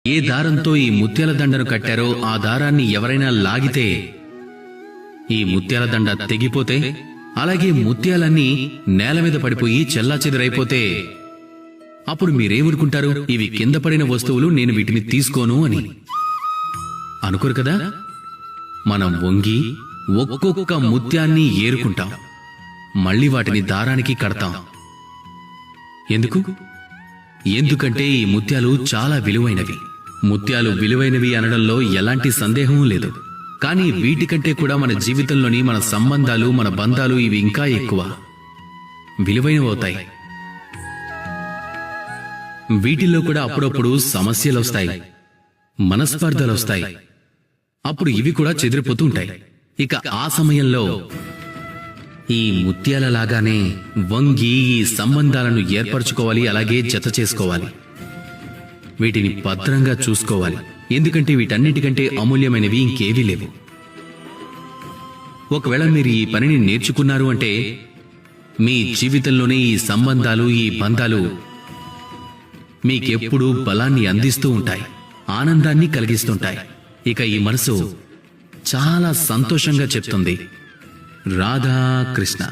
ఏ దారంతో ఈ ముత్యాల దండను కట్టారో ఆ దారాన్ని ఎవరైనా లాగితే ఈ ముత్యాల దండ తెగిపోతే, అలాగే ముత్యాలన్నీ నేల మీద పడిపోయి చెల్లాచెదురైపోతే అప్పుడు మీరేమనుకుంటారు? ఇవి కింద పడిన వస్తువులు, నేను వీటిని తీసుకోను అని అనుకోరు కదా. మనం వంగి ఒక్కొక్క ముత్యాన్ని ఏరుకుంటాం, మళ్ళీ వాటిని దారానికి కడతాం. ఎందుకంటే ఈ ముత్యాలు చాలా విలువైనవి. ముత్యాలు విలువైనవి అనడంలో ఎలాంటి సందేహం లేదు. కానీ వీటికంటే కూడా మన జీవితంలోని మన సంబంధాలు, మన బంధాలు ఇవి ఇంకా ఎక్కువ విలువైనవవుతాయి. వీటిల్లో కూడా అప్పుడప్పుడు సమస్యలొస్తాయి, మనస్పర్ధలొస్తాయి. అప్పుడు ఇవి కూడా చెదిరిపోతూ ఉంటాయి. ఇక ఆ సమయంలో ఈ ముత్యాలలాగానే వంగి ఈ సంబంధాలను ఏర్పరచుకోవాలి, అలాగే జత చేసుకోవాలి. వీటిని భద్రంగా చూసుకోవాలి. ఎందుకంటే వీటన్నిటికంటే అమూల్యమైనవి ఇంకేవీ లేవు. ఒకవేళ మీరు ఈ పనిని నేర్చుకున్నారు అంటే మీ జీవితంలోనే ఈ సంబంధాలు, ఈ బంధాలు మీకెప్పుడూ బలాన్ని అందిస్తూ ఉంటాయి, ఆనందాన్ని కలిగిస్తుంటాయి. ఇక ఈ మనసు చాలా సంతోషంగా చెప్తుంది, రాధా కృష్ణ.